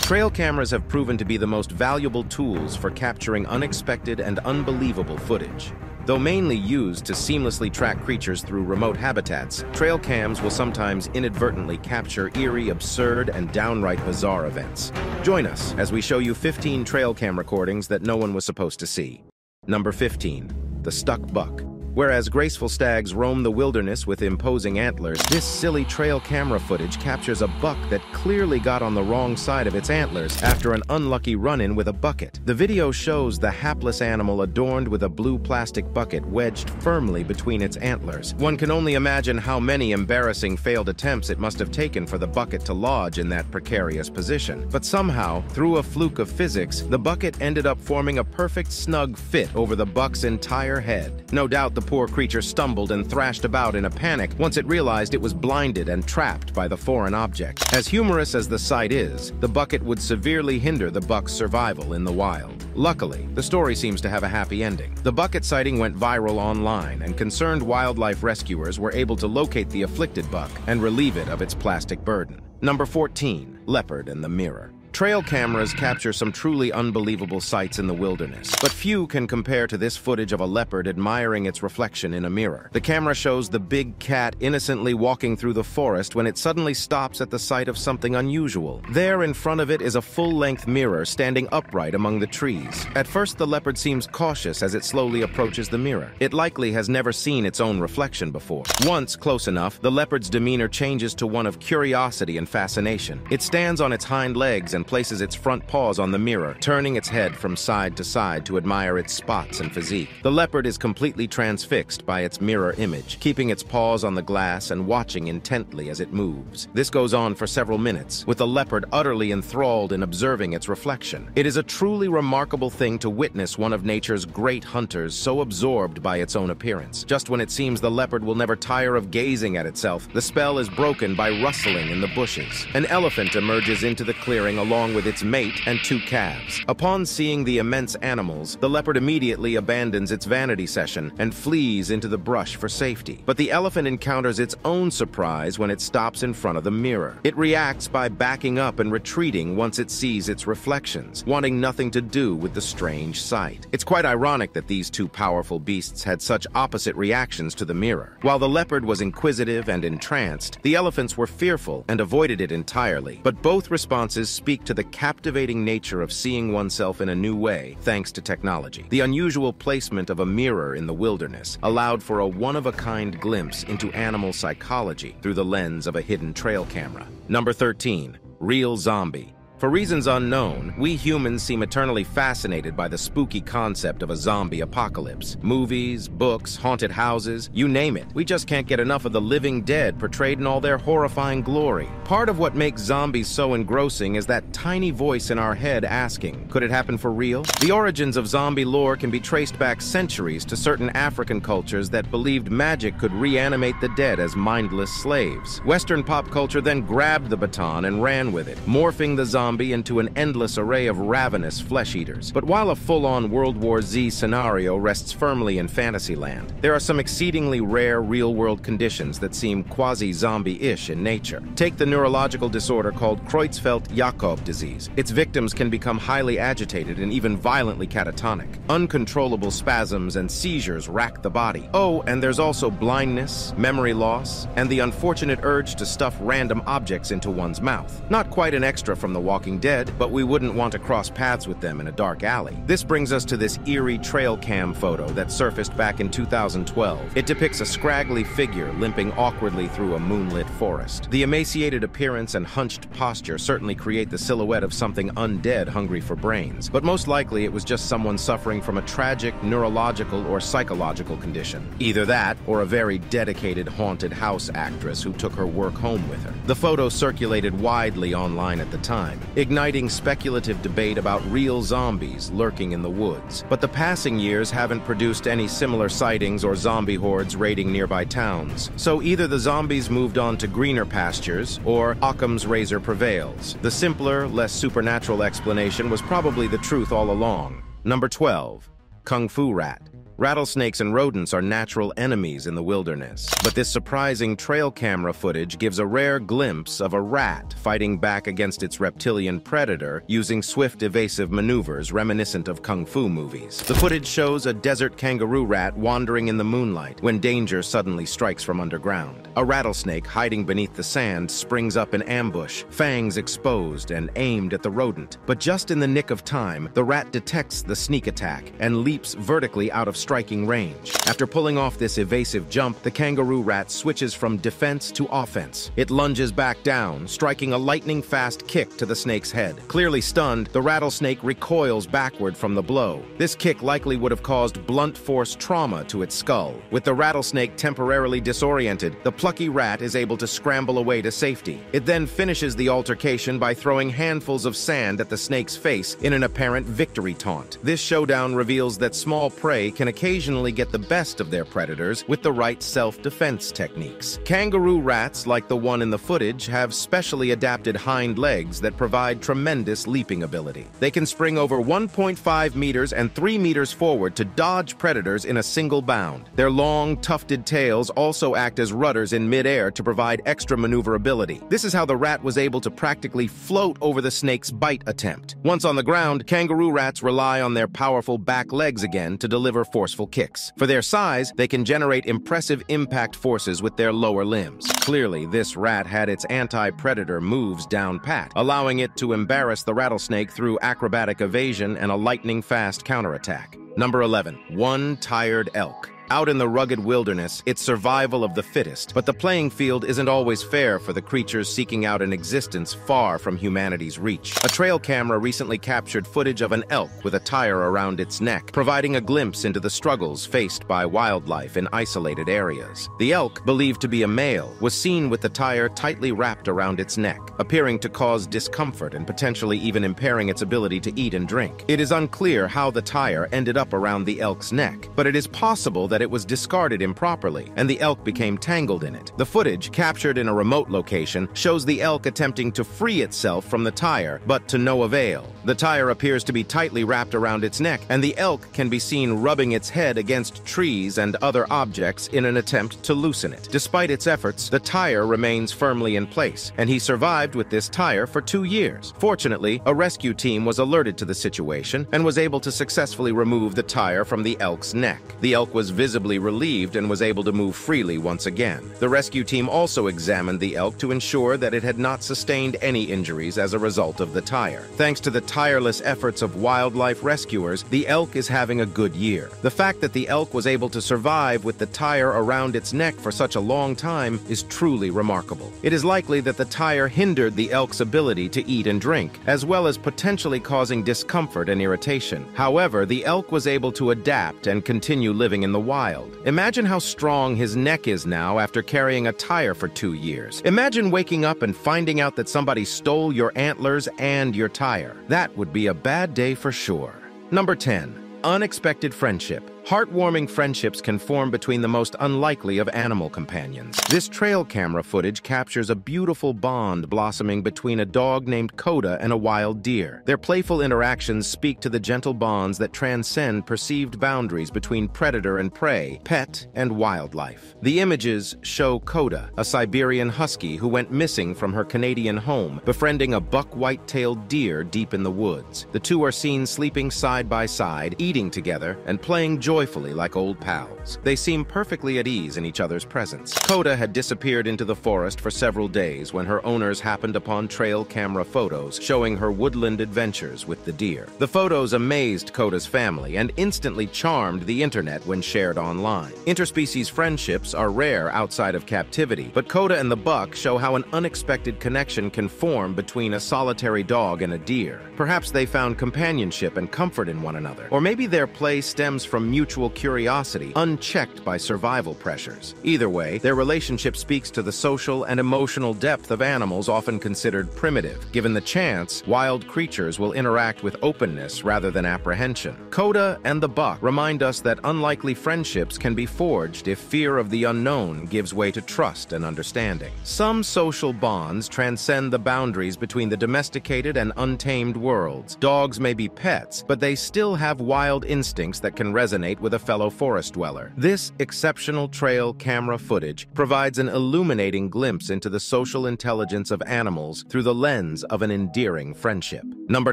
Trail cameras have proven to be the most valuable tools for capturing unexpected and unbelievable footage. Though mainly used to seamlessly track creatures through remote habitats, trail cams will sometimes inadvertently capture eerie, absurd, and downright bizarre events. Join us as we show you 15 trail cam recordings that no one was supposed to see. Number 15. The Stuck Buck. Whereas graceful stags roam the wilderness with imposing antlers, this silly trail camera footage captures a buck that clearly got on the wrong side of its antlers after an unlucky run-in with a bucket. The video shows the hapless animal adorned with a blue plastic bucket wedged firmly between its antlers. One can only imagine how many embarrassing failed attempts it must have taken for the bucket to lodge in that precarious position. But somehow, through a fluke of physics, the bucket ended up forming a perfect snug fit over the buck's entire head. No doubt the poor creature stumbled and thrashed about in a panic once it realized it was blinded and trapped by the foreign object. As humorous as the sight is, the bucket would severely hinder the buck's survival in the wild. Luckily, the story seems to have a happy ending. The bucket sighting went viral online, and concerned wildlife rescuers were able to locate the afflicted buck and relieve it of its plastic burden. Number 14. Leopard and the Mirror. Trail cameras capture some truly unbelievable sights in the wilderness, but few can compare to this footage of a leopard admiring its reflection in a mirror. The camera shows the big cat innocently walking through the forest when it suddenly stops at the sight of something unusual. There in front of it is a full-length mirror standing upright among the trees. At first, the leopard seems cautious as it slowly approaches the mirror. It likely has never seen its own reflection before. Once close enough, the leopard's demeanor changes to one of curiosity and fascination. It stands on its hind legs and places its front paws on the mirror, turning its head from side to side to admire its spots and physique. The leopard is completely transfixed by its mirror image, keeping its paws on the glass and watching intently as it moves. This goes on for several minutes, with the leopard utterly enthralled in observing its reflection. It is a truly remarkable thing to witness one of nature's great hunters so absorbed by its own appearance. Just when it seems the leopard will never tire of gazing at itself, the spell is broken by rustling in the bushes. An elephant emerges into the clearing along with its mate and two calves. Upon seeing the immense animals, the leopard immediately abandons its vanity session and flees into the brush for safety. But the elephant encounters its own surprise when it stops in front of the mirror. It reacts by backing up and retreating once it sees its reflections, wanting nothing to do with the strange sight. It's quite ironic that these two powerful beasts had such opposite reactions to the mirror. While the leopard was inquisitive and entranced, the elephants were fearful and avoided it entirely. But both responses speak to the captivating nature of seeing oneself in a new way thanks to technology. The unusual placement of a mirror in the wilderness allowed for a one-of-a-kind glimpse into animal psychology through the lens of a hidden trail camera. Number 13. Real zombie. For reasons unknown, we humans seem eternally fascinated by the spooky concept of a zombie apocalypse. Movies, books, haunted houses, you name it. We just can't get enough of the living dead portrayed in all their horrifying glory. Part of what makes zombies so engrossing is that tiny voice in our head asking, could it happen for real? The origins of zombie lore can be traced back centuries to certain African cultures that believed magic could reanimate the dead as mindless slaves. Western pop culture then grabbed the baton and ran with it, morphing the zombie into an endless array of ravenous flesh-eaters. But while a full-on World War Z scenario rests firmly in Fantasyland, there are some exceedingly rare real-world conditions that seem quasi-zombie-ish in nature. Take the neurological disorder called Creutzfeldt-Jakob disease. Its victims can become highly agitated and even violently catatonic. Uncontrollable spasms and seizures rack the body. Oh, and there's also blindness, memory loss, and the unfortunate urge to stuff random objects into one's mouth. Not quite an extra from The Walking Dead, but we wouldn't want to cross paths with them in a dark alley. This brings us to this eerie trail cam photo that surfaced back in 2012. It depicts a scraggly figure limping awkwardly through a moonlit forest. The emaciated appearance and hunched posture certainly create the silhouette of something undead hungry for brains, but most likely it was just someone suffering from a tragic neurological or psychological condition. Either that, or a very dedicated haunted house actress who took her work home with her. The photo circulated widely online at the time, igniting speculative debate about real zombies lurking in the woods. But the passing years haven't produced any similar sightings or zombie hordes raiding nearby towns. So either the zombies moved on to greener pastures, or Occam's razor prevails. The simpler, less supernatural explanation was probably the truth all along. Number 12. Kung Fu Rat. Rattlesnakes and rodents are natural enemies in the wilderness. But this surprising trail camera footage gives a rare glimpse of a rat fighting back against its reptilian predator using swift, evasive maneuvers reminiscent of kung fu movies. The footage shows a desert kangaroo rat wandering in the moonlight when danger suddenly strikes from underground. A rattlesnake hiding beneath the sand springs up in ambush, fangs exposed and aimed at the rodent. But just in the nick of time, the rat detects the sneak attack and leaps vertically out of striking range. After pulling off this evasive jump, the kangaroo rat switches from defense to offense. It lunges back down, striking a lightning-fast kick to the snake's head. Clearly stunned, the rattlesnake recoils backward from the blow. This kick likely would have caused blunt force trauma to its skull. With the rattlesnake temporarily disoriented, the plucky rat is able to scramble away to safety. It then finishes the altercation by throwing handfuls of sand at the snake's face in an apparent victory taunt. This showdown reveals that small prey can occasionally get the best of their predators with the right self-defense techniques. Kangaroo rats, like the one in the footage, have specially adapted hind legs that provide tremendous leaping ability. They can spring over 1.5 meters and 3 meters forward to dodge predators in a single bound. Their long, tufted tails also act as rudders in midair to provide extra maneuverability. This is how the rat was able to practically float over the snake's bite attempt. Once on the ground, kangaroo rats rely on their powerful back legs again to deliver forceful kicks. For their size, they can generate impressive impact forces with their lower limbs. Clearly, this rat had its anti-predator moves down pat, allowing it to embarrass the rattlesnake through acrobatic evasion and a lightning-fast counterattack. Number 11. One tired elk. Out in the rugged wilderness, it's survival of the fittest, but the playing field isn't always fair for the creatures seeking out an existence far from humanity's reach. A trail camera recently captured footage of an elk with a tire around its neck, providing a glimpse into the struggles faced by wildlife in isolated areas. The elk, believed to be a male, was seen with the tire tightly wrapped around its neck, appearing to cause discomfort and potentially even impairing its ability to eat and drink. It is unclear how the tire ended up around the elk's neck, but it is possible that it was discarded improperly, and the elk became tangled in it. The footage, captured in a remote location, shows the elk attempting to free itself from the tire, but to no avail. The tire appears to be tightly wrapped around its neck, and the elk can be seen rubbing its head against trees and other objects in an attempt to loosen it. Despite its efforts, the tire remains firmly in place, and he survived with this tire for 2 years. Fortunately, a rescue team was alerted to the situation and was able to successfully remove the tire from the elk's neck. The elk was visibly relieved and was able to move freely once again. The rescue team also examined the elk to ensure that it had not sustained any injuries as a result of the tire. Thanks to the tireless efforts of wildlife rescuers, the elk is having a good year. The fact that the elk was able to survive with the tire around its neck for such a long time is truly remarkable. It is likely that the tire hindered the elk's ability to eat and drink, as well as potentially causing discomfort and irritation. However, the elk was able to adapt and continue living in the wild. Imagine how strong his neck is now after carrying a tire for 2 years. Imagine waking up and finding out that somebody stole your antlers and your tire. That would be a bad day for sure. Number 10. Unexpected friendship. Heartwarming friendships can form between the most unlikely of animal companions. This trail camera footage captures a beautiful bond blossoming between a dog named Coda and a wild deer. Their playful interactions speak to the gentle bonds that transcend perceived boundaries between predator and prey, pet and wildlife. The images show Coda, a Siberian husky who went missing from her Canadian home, befriending a buck white-tailed deer deep in the woods. The two are seen sleeping side by side, eating together, and playing joyfully like old pals. They seem perfectly at ease in each other's presence. Coda had disappeared into the forest for several days when her owners happened upon trail camera photos showing her woodland adventures with the deer. The photos amazed Coda's family and instantly charmed the internet when shared online. Interspecies friendships are rare outside of captivity, but Coda and the buck show how an unexpected connection can form between a solitary dog and a deer. Perhaps they found companionship and comfort in one another, or maybe their play stems from mutual curiosity, unchecked by survival pressures. Either way, their relationship speaks to the social and emotional depth of animals often considered primitive. Given the chance, wild creatures will interact with openness rather than apprehension. Coda and the buck remind us that unlikely friendships can be forged if fear of the unknown gives way to trust and understanding. Some social bonds transcend the boundaries between the domesticated and untamed worlds. Dogs may be pets, but they still have wild instincts that can resonate communicate with a fellow forest dweller. This exceptional trail camera footage provides an illuminating glimpse into the social intelligence of animals through the lens of an endearing friendship. Number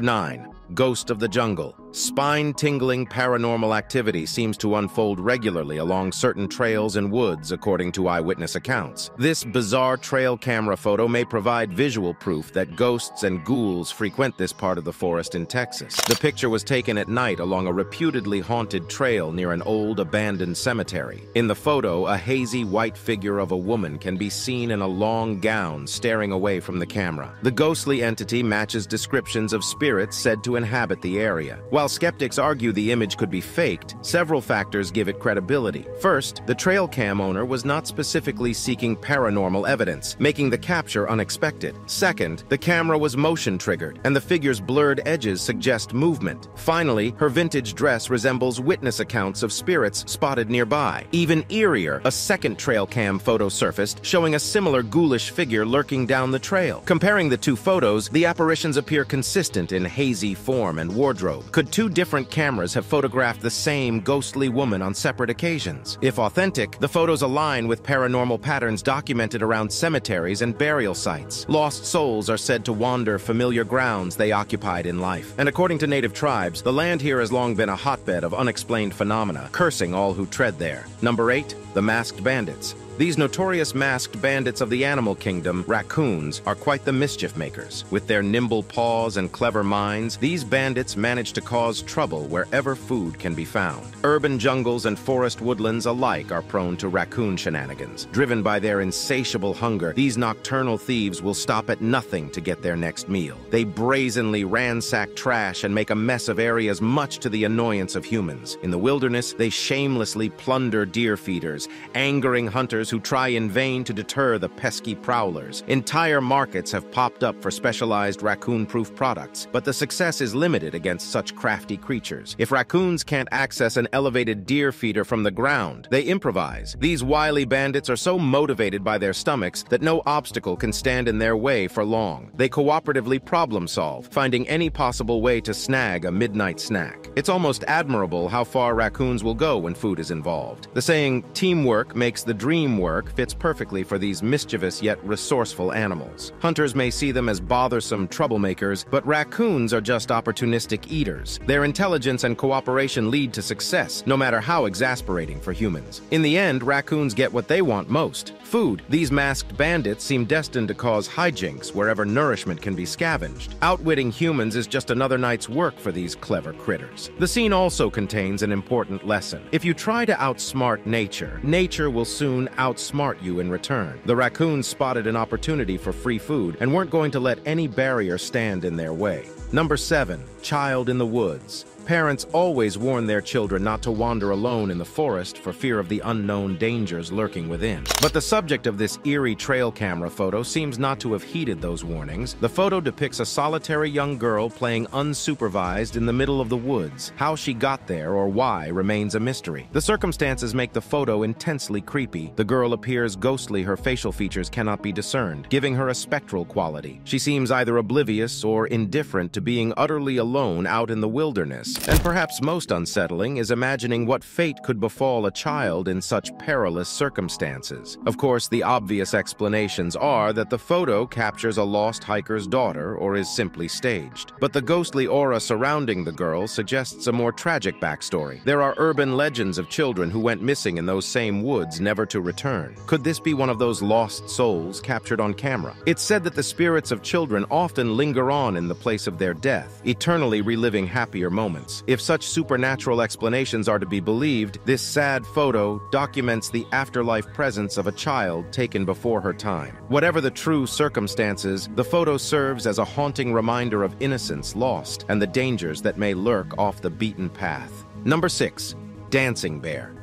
9. Ghost of the jungle. Spine-tingling paranormal activity seems to unfold regularly along certain trails and woods, according to eyewitness accounts. This bizarre trail camera photo may provide visual proof that ghosts and ghouls frequent this part of the forest in Texas. The picture was taken at night along a reputedly haunted trail near an old abandoned cemetery. In the photo, a hazy white figure of a woman can be seen in a long gown staring away from the camera. The ghostly entity matches descriptions of spirits said to inhabit the area. While skeptics argue the image could be faked, several factors give it credibility. First, the trail cam owner was not specifically seeking paranormal evidence, making the capture unexpected. Second, the camera was motion-triggered, and the figure's blurred edges suggest movement. Finally, her vintage dress resembles witness accounts of spirits spotted nearby. Even eerier, a second trail cam photo surfaced, showing a similar ghoulish figure lurking down the trail. Comparing the two photos, the apparitions appear consistent in hazy form and wardrobe. Could two different cameras have photographed the same ghostly woman on separate occasions? If authentic, the photos align with paranormal patterns documented around cemeteries and burial sites. Lost souls are said to wander familiar grounds they occupied in life. And according to native tribes, the land here has long been a hotbed of unexplained phenomena, cursing all who tread there. Number 8. The Masked Bandits. These notorious masked bandits of the animal kingdom, raccoons, are quite the mischief makers. With their nimble paws and clever minds, these bandits manage to cause trouble wherever food can be found. Urban jungles and forest woodlands alike are prone to raccoon shenanigans. Driven by their insatiable hunger, these nocturnal thieves will stop at nothing to get their next meal. They brazenly ransack trash and make a mess of areas much to the annoyance of humans. In the wilderness, they shamelessly plunder deer feeders, angering hunters who try in vain to deter the pesky prowlers. Entire markets have popped up for specialized raccoon-proof products, but the success is limited against such crafty creatures. If raccoons can't access an elevated deer feeder from the ground, they improvise. These wily bandits are so motivated by their stomachs that no obstacle can stand in their way for long. They cooperatively problem-solve, finding any possible way to snag a midnight snack. It's almost admirable how far raccoons will go when food is involved. The saying, "Teamwork makes the dream work," fits perfectly for these mischievous yet resourceful animals. Hunters may see them as bothersome troublemakers, but raccoons are just opportunistic eaters. Their intelligence and cooperation lead to success, no matter how exasperating for humans. In the end, raccoons get what they want most: food. These masked bandits seem destined to cause hijinks wherever nourishment can be scavenged. Outwitting humans is just another night's work for these clever critters. The scene also contains an important lesson. If you try to outsmart nature, nature will soon outsmart you in return. The raccoons spotted an opportunity for free food and weren't going to let any barrier stand in their way. Number 7. Child in the Woods. Parents always warn their children not to wander alone in the forest for fear of the unknown dangers lurking within. But the subject of this eerie trail camera photo seems not to have heeded those warnings. The photo depicts a solitary young girl playing unsupervised in the middle of the woods. How she got there or why remains a mystery. The circumstances make the photo intensely creepy. The girl appears ghostly, her facial features cannot be discerned, giving her a spectral quality. She seems either oblivious or indifferent to being utterly alone out in the wilderness. And perhaps most unsettling is imagining what fate could befall a child in such perilous circumstances. Of course, the obvious explanations are that the photo captures a lost hiker's daughter or is simply staged. But the ghostly aura surrounding the girl suggests a more tragic backstory. There are urban legends of children who went missing in those same woods, never to return. Could this be one of those lost souls captured on camera? It's said that the spirits of children often linger on in the place of their death, eternally reliving happier moments. If such supernatural explanations are to be believed, this sad photo documents the afterlife presence of a child taken before her time. Whatever the true circumstances, the photo serves as a haunting reminder of innocence lost and the dangers that may lurk off the beaten path. Number 6. Dancing Bear.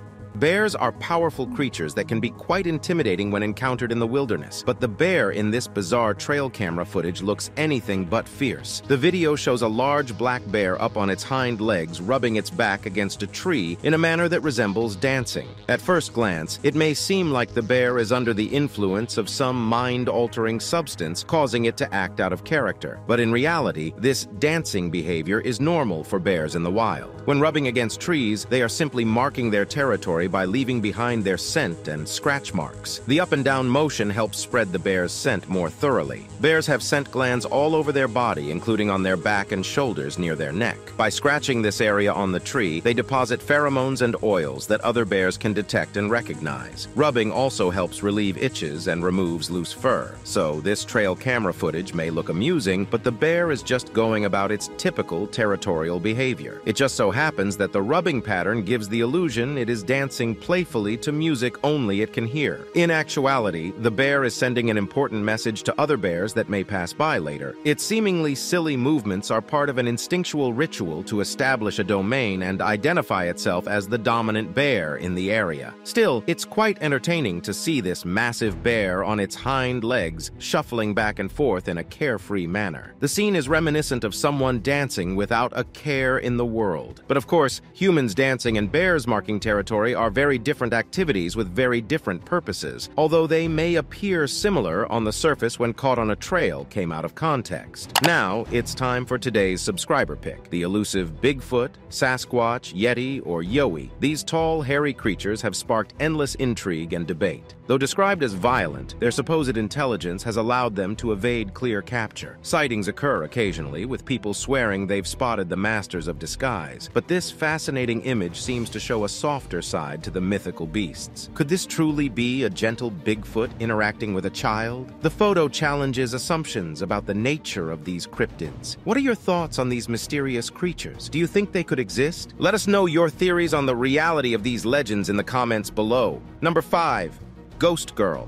Bears are powerful creatures that can be quite intimidating when encountered in the wilderness, but the bear in this bizarre trail camera footage looks anything but fierce. The video shows a large black bear up on its hind legs, rubbing its back against a tree in a manner that resembles dancing. At first glance, it may seem like the bear is under the influence of some mind-altering substance, causing it to act out of character. But in reality, this dancing behavior is normal for bears in the wild. When rubbing against trees, they are simply marking their territory by leaving behind their scent and scratch marks. The up and down motion helps spread the bear's scent more thoroughly. Bears have scent glands all over their body, including on their back and shoulders near their neck. By scratching this area on the tree, they deposit pheromones and oils that other bears can detect and recognize. Rubbing also helps relieve itches and removes loose fur. So this trail camera footage may look amusing, but the bear is just going about its typical territorial behavior. It just so happens that the rubbing pattern gives the illusion it is dancing playfully to music only it can hear. In actuality, the bear is sending an important message to other bears that may pass by later. Its seemingly silly movements are part of an instinctual ritual to establish a domain and identify itself as the dominant bear in the area. Still, it's quite entertaining to see this massive bear on its hind legs shuffling back and forth in a carefree manner. The scene is reminiscent of someone dancing without a care in the world. But of course, humans dancing and bears marking territory are very different activities with very different purposes, although they may appear similar on the surface when caught on a trail came out of context. Now, it's time for today's subscriber pick, the elusive Bigfoot, Sasquatch, Yeti, or Yowie. These tall, hairy creatures have sparked endless intrigue and debate. Though described as violent, their supposed intelligence has allowed them to evade clear capture. Sightings occur occasionally, with people swearing they've spotted the masters of disguise, but this fascinating image seems to show a softer side to the mythical beasts. Could this truly be a gentle Bigfoot interacting with a child? The photo challenges assumptions about the nature of these cryptids. What are your thoughts on these mysterious creatures? Do you think they could exist? Let us know your theories on the reality of these legends in the comments below. Number 5. Ghost Girl.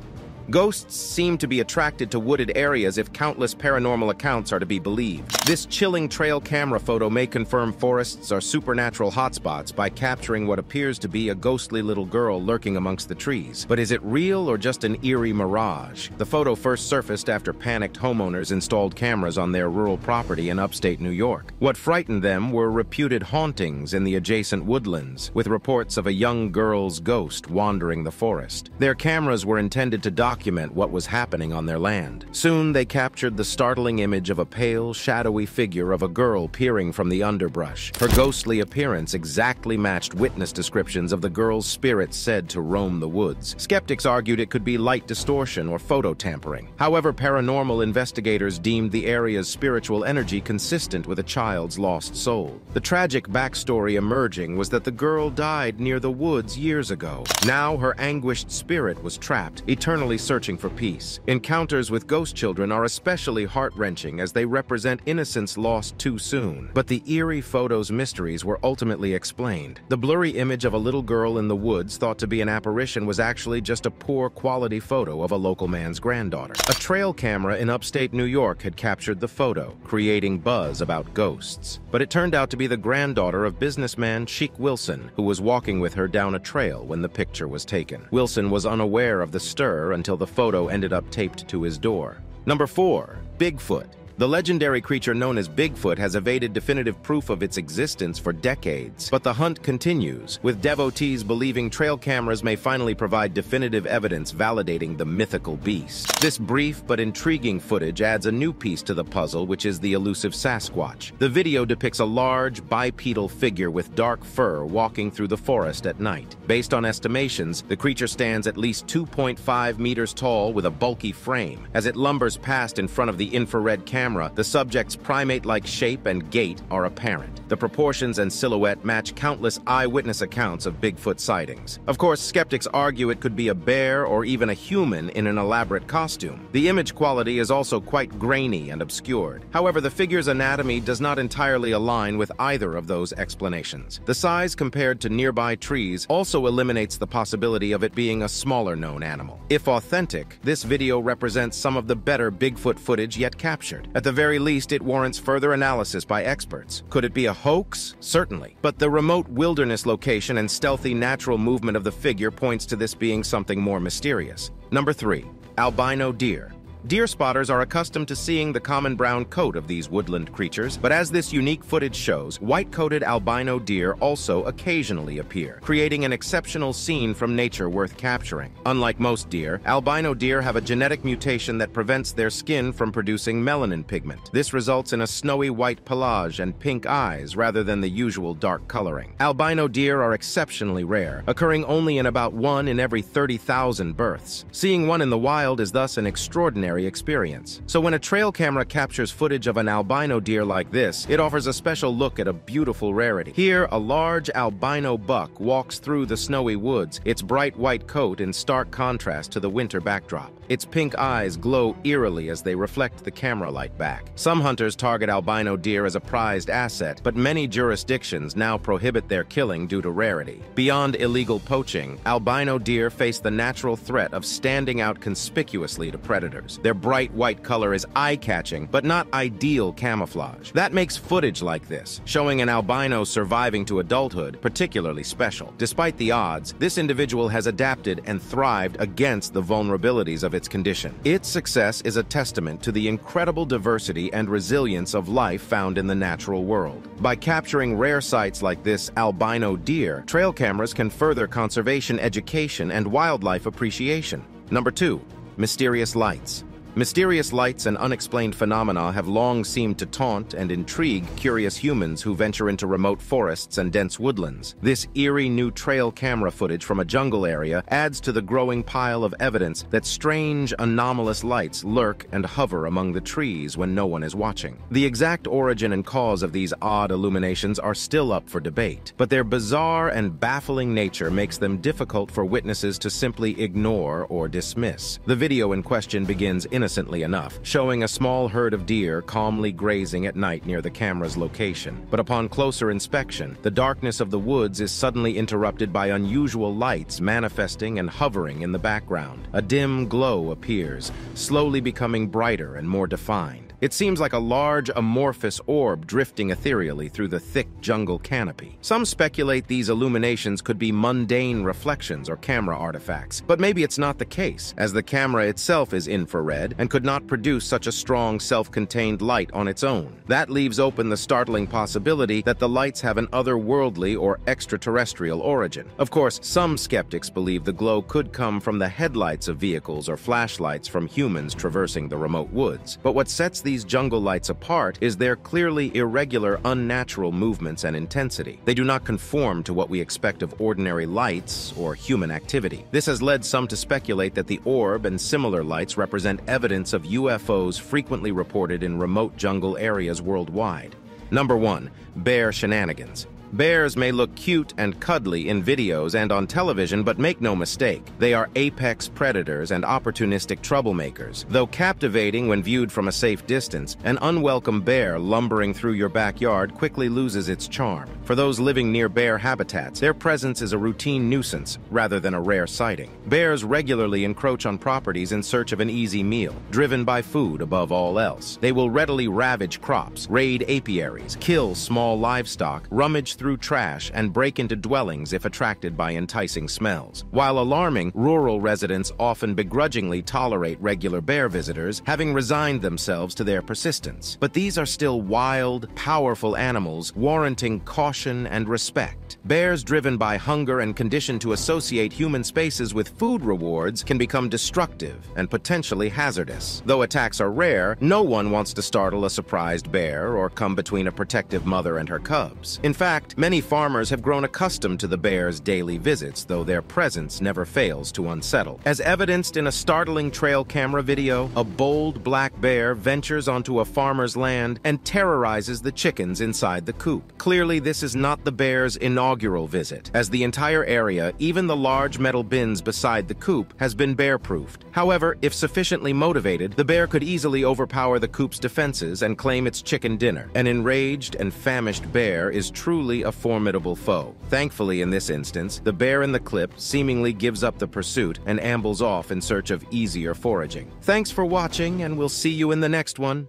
Ghosts seem to be attracted to wooded areas if countless paranormal accounts are to be believed. This chilling trail camera photo may confirm forests are supernatural hotspots by capturing what appears to be a ghostly little girl lurking amongst the trees. But is it real or just an eerie mirage? The photo first surfaced after panicked homeowners installed cameras on their rural property in upstate New York. What frightened them were reputed hauntings in the adjacent woodlands, with reports of a young girl's ghost wandering the forest. Their cameras were intended to document what was happening on their land. Soon they captured the startling image of a pale, shadowy figure of a girl peering from the underbrush. Her ghostly appearance exactly matched witness descriptions of the girl's spirit said to roam the woods. Skeptics argued it could be light distortion or photo tampering. However, paranormal investigators deemed the area's spiritual energy consistent with a child's lost soul. The tragic backstory emerging was that the girl died near the woods years ago. Now her anguished spirit was trapped, eternally searching for peace. Encounters with ghost children are especially heart-wrenching as they represent innocence lost too soon. But the eerie photo's mysteries were ultimately explained. The blurry image of a little girl in the woods thought to be an apparition was actually just a poor quality photo of a local man's granddaughter. A trail camera in upstate New York had captured the photo, creating buzz about ghosts. But it turned out to be the granddaughter of businessman Chic Wilson, who was walking with her down a trail when the picture was taken. Wilson was unaware of the stir until the photo ended up taped to his door. Number 4. Bigfoot. The legendary creature known as Bigfoot has evaded definitive proof of its existence for decades, but the hunt continues, with devotees believing trail cameras may finally provide definitive evidence validating the mythical beast. This brief but intriguing footage adds a new piece to the puzzle, which is the elusive Sasquatch. The video depicts a large, bipedal figure with dark fur walking through the forest at night. Based on estimations, the creature stands at least 2.5 meters tall with a bulky frame. As it lumbers past in front of the infrared camera, the subject's primate-like shape and gait are apparent. The proportions and silhouette match countless eyewitness accounts of Bigfoot sightings. Of course, skeptics argue it could be a bear or even a human in an elaborate costume. The image quality is also quite grainy and obscured. However, the figure's anatomy does not entirely align with either of those explanations. The size compared to nearby trees also eliminates the possibility of it being a smaller known animal. If authentic, this video represents some of the better Bigfoot footage yet captured. At the very least, it warrants further analysis by experts. Could it be a hoax? Certainly. But the remote wilderness location and stealthy natural movement of the figure points to this being something more mysterious. Number 3. Albino deer. Deer spotters are accustomed to seeing the common brown coat of these woodland creatures, but as this unique footage shows, white-coated albino deer also occasionally appear, creating an exceptional scene from nature worth capturing. Unlike most deer, albino deer have a genetic mutation that prevents their skin from producing melanin pigment. This results in a snowy white pelage and pink eyes rather than the usual dark coloring. Albino deer are exceptionally rare, occurring only in about 1 in every 30,000 births. Seeing one in the wild is thus an extraordinary experience. So when a trail camera captures footage of an albino deer like this, it offers a special look at a beautiful rarity. Here, a large albino buck walks through the snowy woods, its bright white coat in stark contrast to the winter backdrop. Its pink eyes glow eerily as they reflect the camera light back. Some hunters target albino deer as a prized asset, but many jurisdictions now prohibit their killing due to rarity. Beyond illegal poaching, albino deer face the natural threat of standing out conspicuously to predators. Their bright white color is eye-catching, but not ideal camouflage. That makes footage like this, showing an albino surviving to adulthood, particularly special. Despite the odds, this individual has adapted and thrived against the vulnerabilities of its condition. Its success is a testament to the incredible diversity and resilience of life found in the natural world. By capturing rare sights like this albino deer, trail cameras can further conservation education and wildlife appreciation. Number 2. Mysterious lights. Mysterious lights and unexplained phenomena have long seemed to taunt and intrigue curious humans who venture into remote forests and dense woodlands. This eerie new trail camera footage from a jungle area adds to the growing pile of evidence that strange, anomalous lights lurk and hover among the trees when no one is watching. The exact origin and cause of these odd illuminations are still up for debate, but their bizarre and baffling nature makes them difficult for witnesses to simply ignore or dismiss. The video in question begins innocently enough, showing a small herd of deer calmly grazing at night near the camera's location. But upon closer inspection, the darkness of the woods is suddenly interrupted by unusual lights manifesting and hovering in the background. A dim glow appears, slowly becoming brighter and more defined. It seems like a large, amorphous orb drifting ethereally through the thick jungle canopy. Some speculate these illuminations could be mundane reflections or camera artifacts, but maybe it's not the case, as the camera itself is infrared and could not produce such a strong, self-contained light on its own. That leaves open the startling possibility that the lights have an otherworldly or extraterrestrial origin. Of course, some skeptics believe the glow could come from the headlights of vehicles or flashlights from humans traversing the remote woods. But what sets these jungle lights apart is their clearly irregular, unnatural movements and intensity. They do not conform to what we expect of ordinary lights or human activity. This has led some to speculate that the orb and similar lights represent evidence of UFOs frequently reported in remote jungle areas worldwide. Number 1. Bear shenanigans. Bears may look cute and cuddly in videos and on television, but make no mistake, they are apex predators and opportunistic troublemakers. Though captivating when viewed from a safe distance, an unwelcome bear lumbering through your backyard quickly loses its charm. For those living near bear habitats, their presence is a routine nuisance rather than a rare sighting. Bears regularly encroach on properties in search of an easy meal, driven by food above all else. They will readily ravage crops, raid apiaries, kill small livestock, rummage through trash, and break into dwellings if attracted by enticing smells. While alarming, rural residents often begrudgingly tolerate regular bear visitors, having resigned themselves to their persistence. But these are still wild, powerful animals, warranting caution and respect. Bears driven by hunger and conditioned to associate human spaces with food rewards can become destructive and potentially hazardous. Though attacks are rare, no one wants to startle a surprised bear or come between a protective mother and her cubs. In fact, many farmers have grown accustomed to the bear's daily visits, though their presence never fails to unsettle. As evidenced in a startling trail camera video, a bold black bear ventures onto a farmer's land and terrorizes the chickens inside the coop. Clearly, this is not the bear's inaugural visit, as the entire area, even the large metal bins beside the coop, has been bear-proofed. However, if sufficiently motivated, the bear could easily overpower the coop's defenses and claim its chicken dinner. An enraged and famished bear is truly a formidable foe. Thankfully, in this instance, the bear in the clip seemingly gives up the pursuit and ambles off in search of easier foraging. Thanks for watching, and we'll see you in the next one.